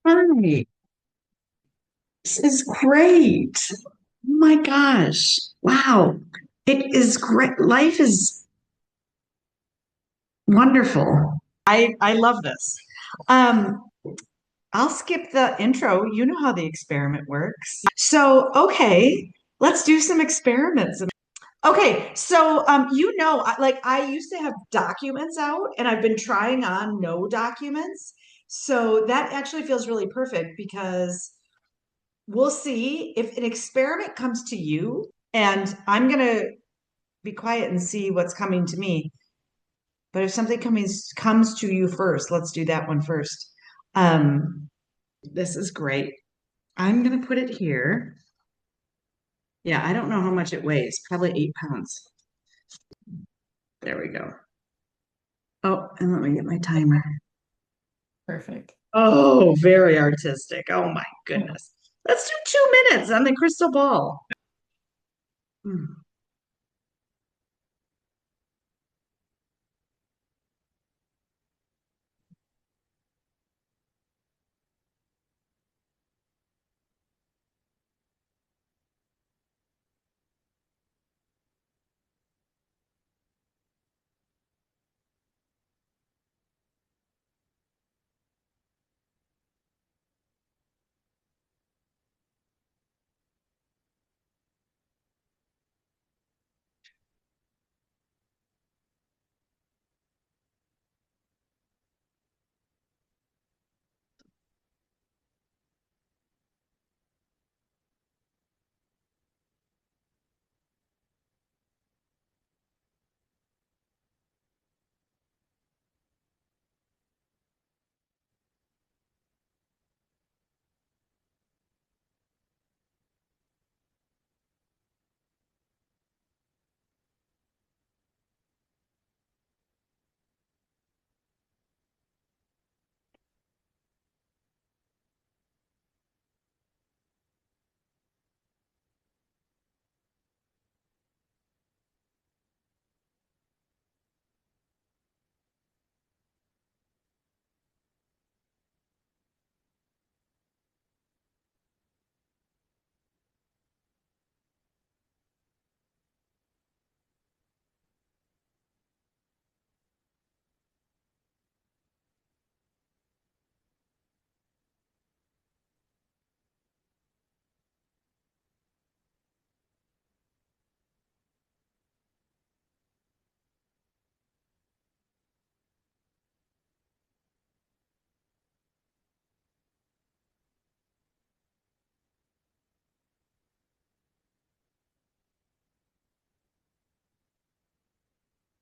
Hi, this is great. Oh my gosh. Wow. It is great. Life is wonderful. I love this. Um, I'll skip the intro. You know how the experiment works. So, okay, let's do some experiments. Okay, so I used to have documents out and I've been trying on no documents. So that actually feels really perfect because we'll see if an experiment comes to you, and I'm going to be quiet and see what's coming to me. But if something comes to you first, let's do that one first. Um, this is great. I'm going to put it here. Yeah, I don't know how much it weighs. Probably 8 pounds. There we go. Oh, and let me get my timer. Perfect. Oh, very artistic. Oh my goodness. Let's do 2 minutes on the crystal ball. Hmm.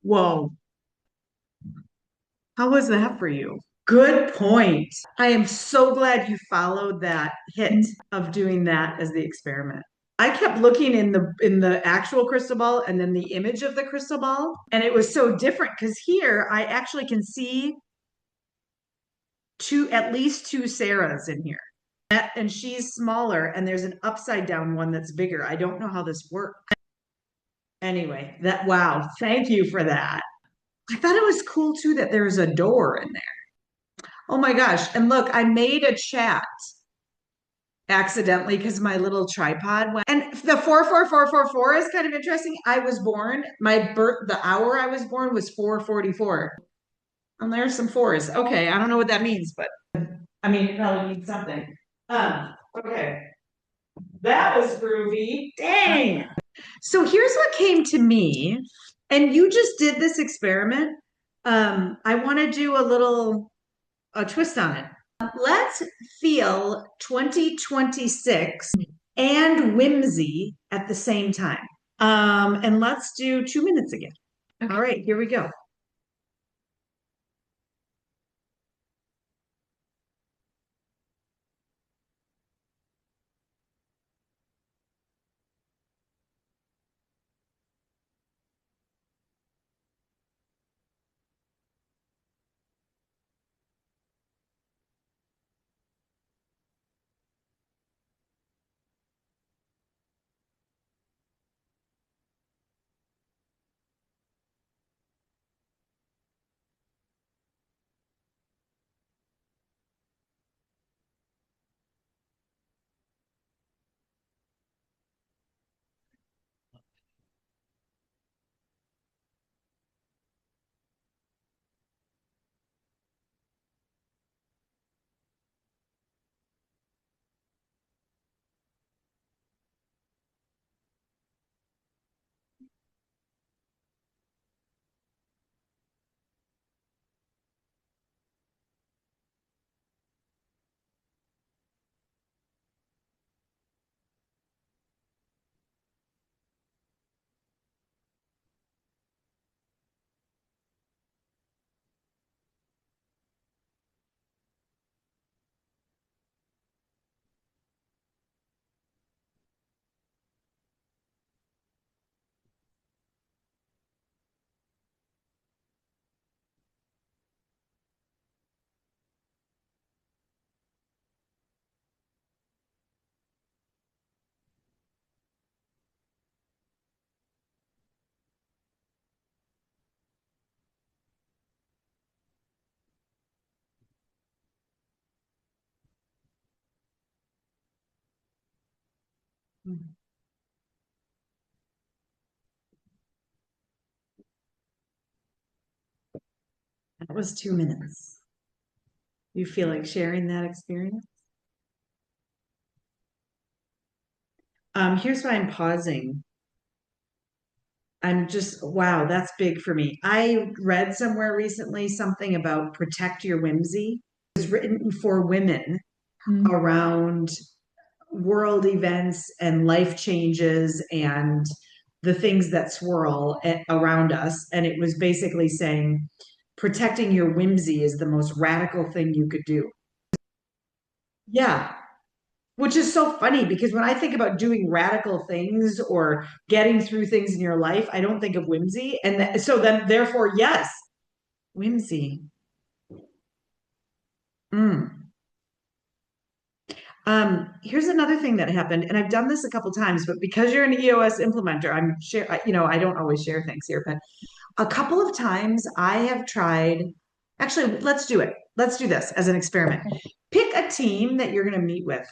Whoa. How was that for you? Good point. I am so glad you followed that hit of doing that as the experiment. I kept looking in the actual crystal ball and then the image of the crystal ball, and it was so different because here I actually can see at least two Sarahs in here. And she's smaller, and there's an upside down one that's bigger. I don't know how this works. Anyway, wow, thank you for that. I thought it was cool too that there's a door in there. Oh my gosh. And look, I made a chat accidentally because my little tripod went. And the 44444 is kind of interesting. I was born, the hour I was born was 4:44. And there's some fours. Okay, I don't know what that means, but I mean, it probably means something. Okay. That was groovy. Dang. So here's what came to me, and you just did this experiment. I want to do a twist on it. Let's feel 2026 and whimsy at the same time. And let's do 2 minutes again. All right, here we go. That was 2 minutes. You feel like sharing that experience? Here's why I'm pausing. I'm just, wow, that's big for me. I read somewhere recently something about protect your whimsy. It was written for women Mm. around world events and life changes and the things that swirl around us. And it was basically saying protecting your whimsy is the most radical thing you could do. Yeah. Which is so funny because when I think about doing radical things or getting through things in your life, I don't think of whimsy. And so then, therefore, yes, whimsy. Mm. Here's another thing that happened, and I've done this a couple times, but because you're an EOS implementer, I'm share, I don't always share things here, but a couple of times I have tried, actually, let's do it. Let's do this as an experiment. Pick a team that you're going to meet with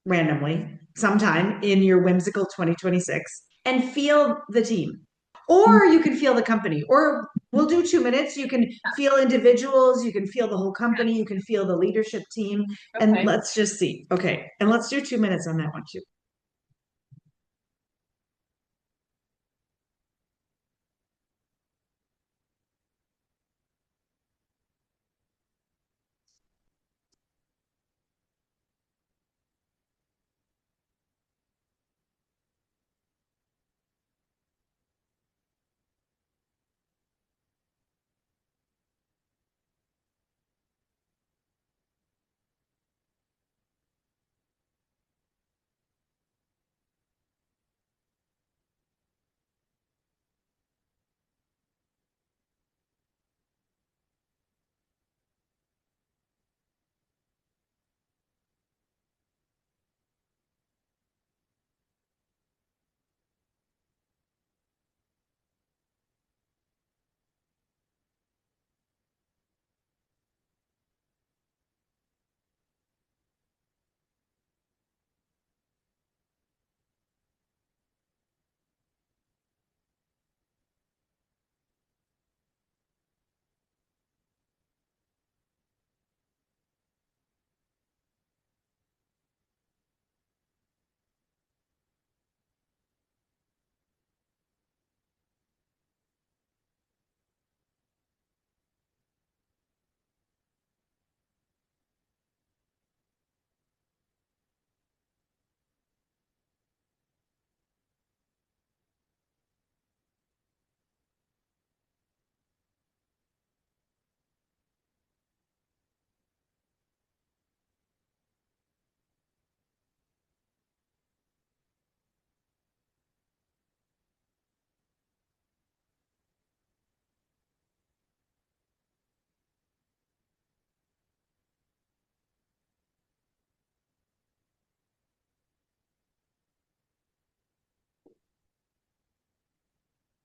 randomly sometime in your whimsical 2026 and feel the team. Or you can feel the company, or we'll do 2 minutes. You can feel individuals, you can feel the whole company, you can feel the leadership team, and Okay. let's just see. Okay, and let's do 2 minutes on that one too.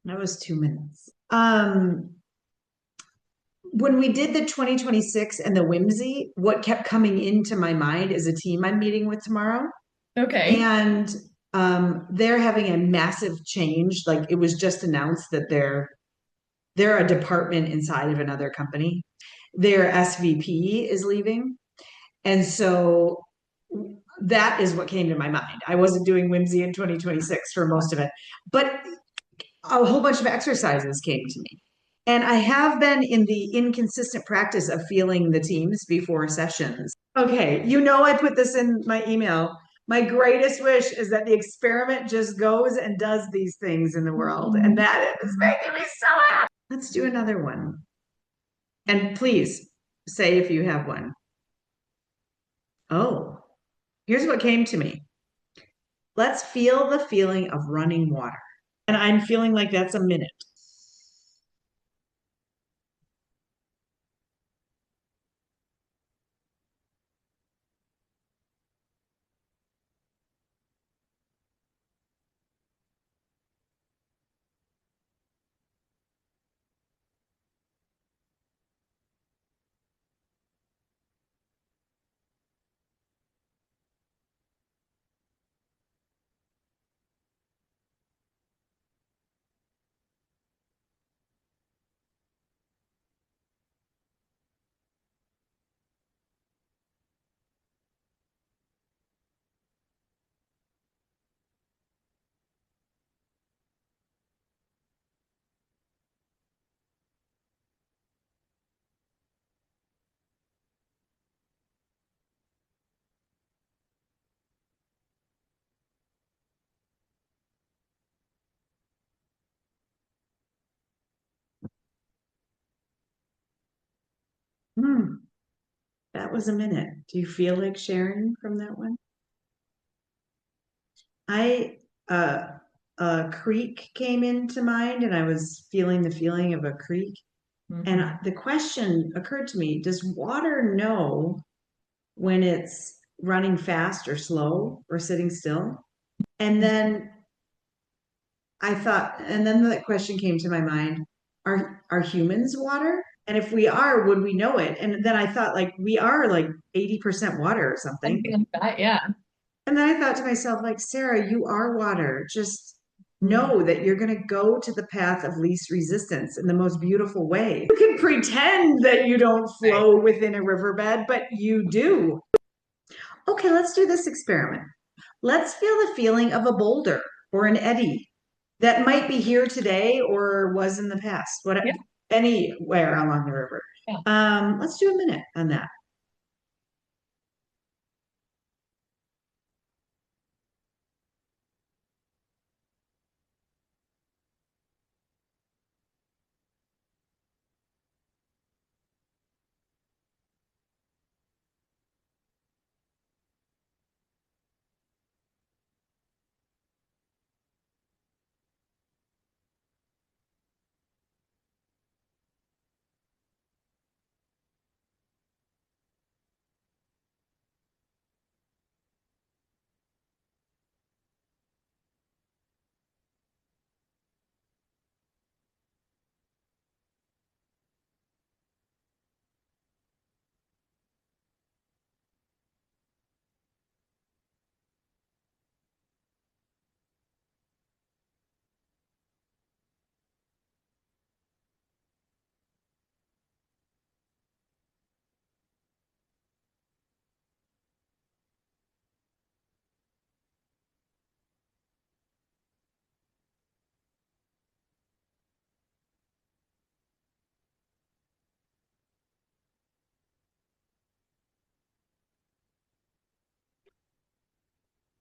That was 2 minutes. When we did the 2026 and the whimsy, what kept coming into my mind is a team I'm meeting with tomorrow. Okay. And they're having a massive change. Like it was just announced that they're a department inside of another company. Their SVP is leaving. And so that is what came to my mind. I wasn't doing whimsy in 2026 for most of it, but a whole bunch of exercises came to me. And I have been in the inconsistent practice of feeling the teams before sessions. Okay, I put this in my email. My greatest wish is that the experiment just goes and does these things in the world. And that is making me so happy. Let's do another one. And please say if you have one. Oh, here's what came to me. Let's feel the feeling of running water. And I'm feeling like that's a minute. Hmm, that was a minute. Do you feel like sharing from that one? I a creek came into mind and I was feeling the feeling of a creek. And Mhm. the question occurred to me, does water know when it's running fast or slow or sitting still? And then I thought, and then that question came to my mind, are humans water? And if we are, would we know it? And then I thought like we are like 80% water or something. Something like that, yeah. And then I thought to myself, like, Sarah, you are water. Just Mhm. know that you're going to go to the path of least resistance in the most beautiful way. You can pretend that you don't Right. flow within a riverbed, but you do. Okay, let's do this experiment. Let's feel the feeling of a boulder or an eddy that might be here today or was in the past, what, Yeah, anywhere along the river. yeah. Let's do a minute on that.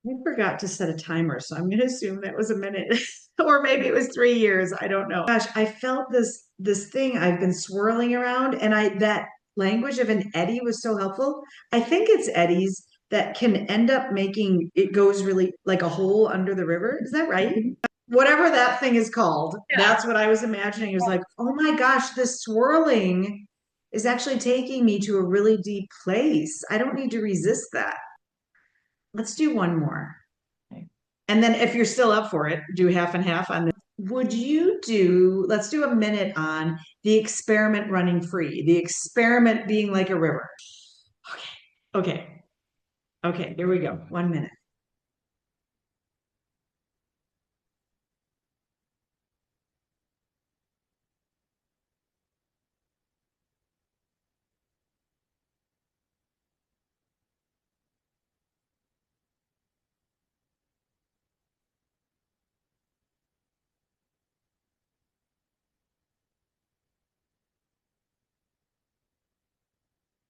I forgot to set a timer, so I'm going to assume that was a minute, or maybe it was 3 years. I don't know. Gosh, I felt this thing I've been swirling around, and I that language of an eddy was so helpful. I think it's eddies that can end up making it goes really like a hole under the river. Is that right? Mhm. Whatever that thing is called, Yeah. that's what I was imagining. It was like, oh my gosh, this swirling is actually taking me to a really deep place. I don't need to resist that. Let's do one more. Okay. And then if you're still up for it, do half and half on this. Would you do, let's do a minute on the experiment running free, the experiment being like a river. Okay. Okay. Okay. Here we go. 1 minute.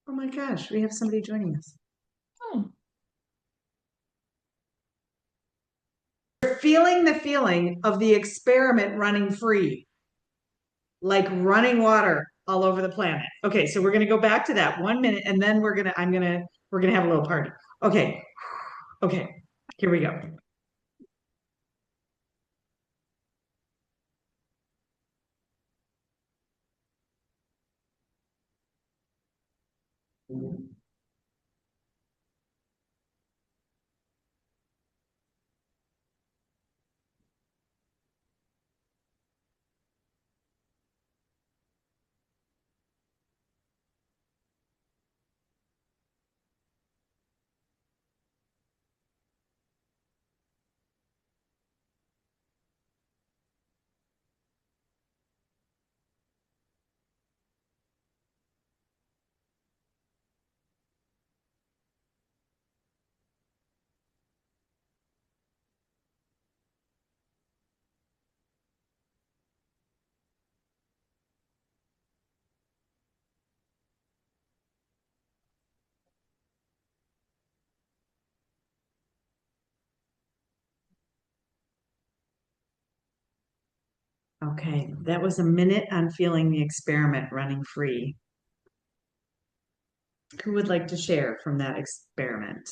Oh my gosh, we have somebody joining us. Oh, You're feeling the feeling of the experiment running free, like running water all over the planet. Okay, so we're gonna go back to that 1 minute and then we're gonna have a little party. Okay, okay, here we go. Okay, that was a minute on feeling the experiment running free. Who would like to share from that experiment?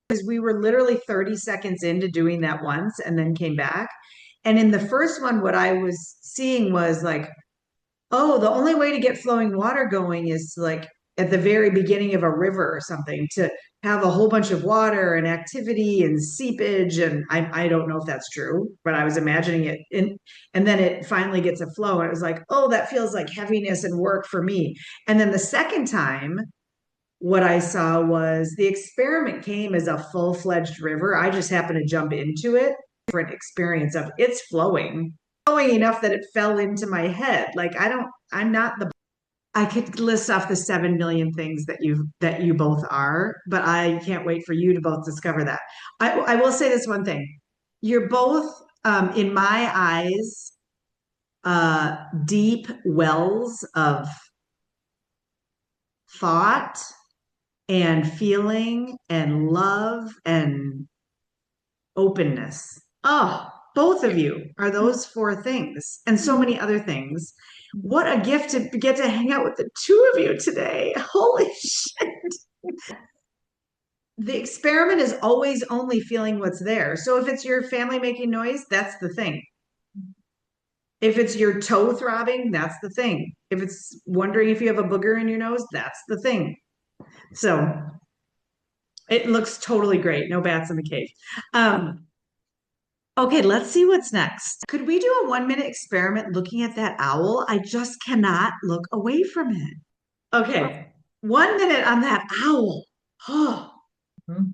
Because we were literally 30 seconds into doing that once and then came back. And in the first one, what I was seeing was like, oh, the only way to get flowing water going is like at the very beginning of a river or something to have a whole bunch of water and activity and seepage. And I don't know if that's true, but I was imagining it. And then it finally gets a flow. And it was like, oh, that feels like heaviness and work for me. And then the second time, what I saw was the experiment came as a full-fledged river. I just happened to jump into it. Different experience of it's flowing enough that it fell into my head. Like I'm not the I could list off the 7 million things that you both are, but I can't wait for you to both discover that. I will say this one thing. You're both in my eyes uh deep wells of thought and feeling and love and openness. Oh, both of you are those four things and so many other things. What a gift to get to hang out with the two of you today. Holy shit. The experiment is always only feeling what's there. So if it's your family making noise, that's the thing. If it's your toe throbbing, that's the thing. If it's wondering if you have a booger in your nose, that's the thing. So it looks totally great. No bats in the cave. Okay, let's see what's next. Could we do a 1 minute experiment looking at that owl? I just cannot look away from it. Okay, 1 minute on that owl. Oh, Mhm.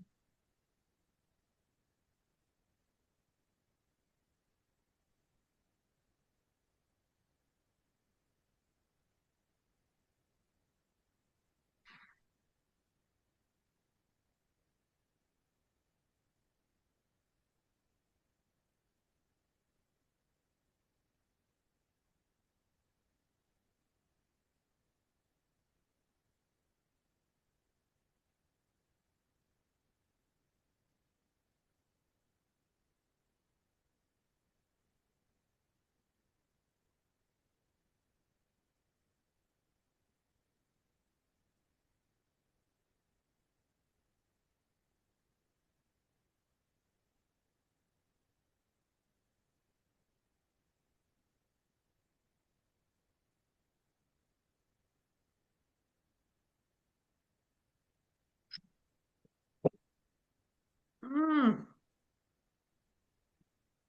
mm.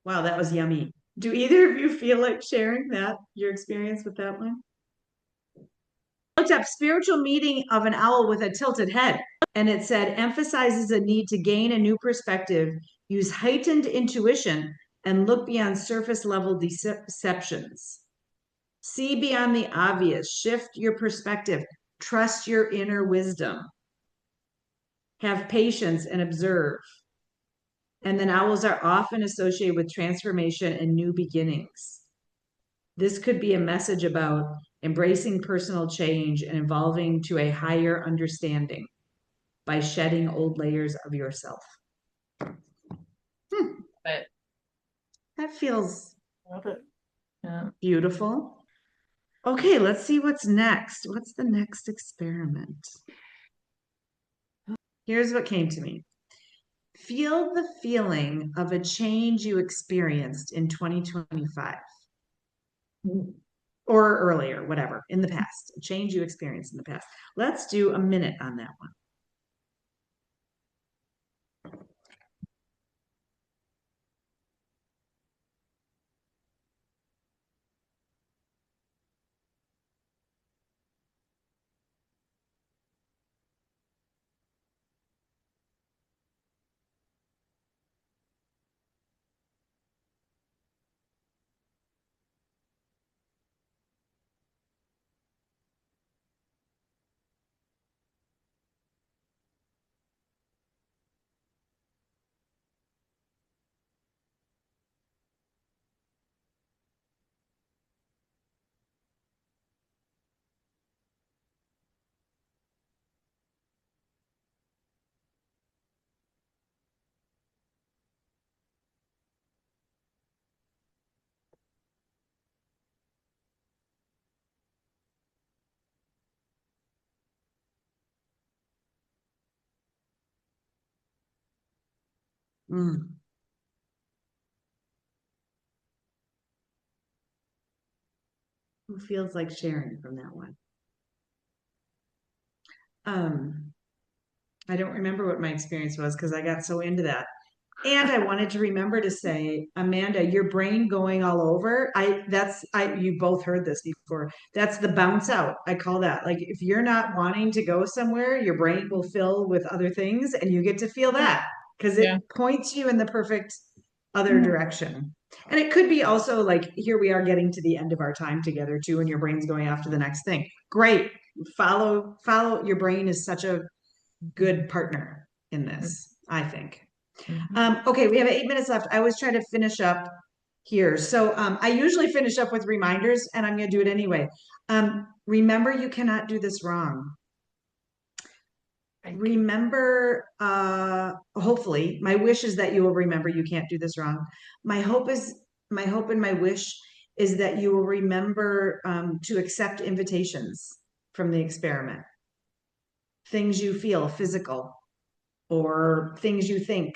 Wow, that was yummy. Do either of you feel like sharing your experience with that one? Looked up spiritual meaning of an owl with a tilted head, and it said emphasizes a need to gain a new perspective, use heightened intuition, and look beyond surface level deceptions. See beyond the obvious, shift your perspective, trust your inner wisdom, have patience and observe. And then owls are often associated with transformation and new beginnings. This could be a message about embracing personal change and evolving to a higher understanding by shedding old layers of yourself. But That feels love it. Yeah. beautiful. Okay, let's see what's next. What's the next experiment? Here's what came to me. Feel the feeling of a change you experienced in 2025 or earlier, whatever, in the past, a change you experienced in the past. Let's do a minute on that one. Mm. Who feels like sharing from that one? Um, I don't remember what my experience was because I got so into that. And I wanted to remember to say, Amanda, your brain going all over. You both heard this before. That's the bounce out. I call that. Like if you're not wanting to go somewhere, your brain will fill with other things and you get to feel that because it Yeah. points you in the perfect other direction. And it could be also like here we are getting to the end of our time together too, and your brain's going off to the next thing. Great. Follow your brain is such a good partner in this, I think. Mhm. Okay, we have 8 minutes left. I always try to finish up here. So I usually finish up with reminders, and I'm going to do it anyway. Remember, you cannot do this wrong. Like, Remember, hopefully, my wish is that you will remember you can't do this wrong. My hope and my wish is that you will remember to accept invitations from the experiment, things you feel physical, or things you think,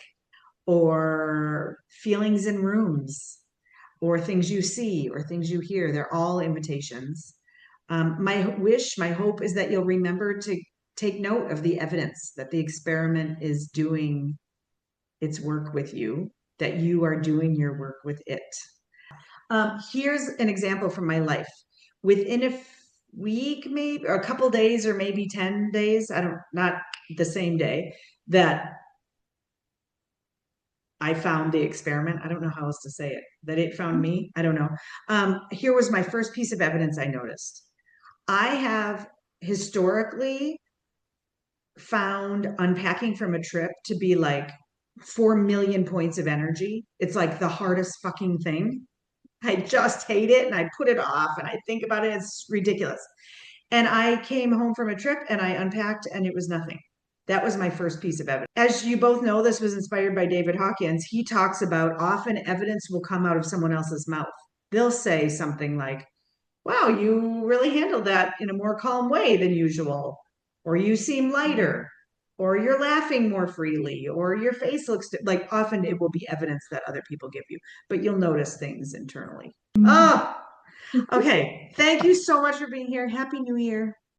or feelings in rooms, or things you see, or things you hear. They're all invitations. My wish, my hope is that you'll remember to take note of the evidence that the experiment is doing its work with you, that you are doing your work with it. Here's an example from my life. Within a week, maybe, or a couple days, or maybe 10 days, not the same day, that I found the experiment. I don't know how else to say it. That it found me. I don't know. Here was my first piece of evidence I noticed. I have historically found unpacking from a trip to be like 4 million points of energy. It's like the hardest fucking thing. I just hate it and I put it off and I think about it. It's ridiculous. And I came home from a trip and I unpacked and it was nothing. That was my first piece of evidence. As you both know, this was inspired by David Hawkins. He talks about often evidence will come out of someone else's mouth. They'll say something like, wow, you really handled that in a more calm way than usual, or you seem lighter, or you're laughing more freely, or your face looks like often it will be evidence that other people give you, but you'll notice things internally. Oh, okay. Thank you so much for being here. Happy New Year.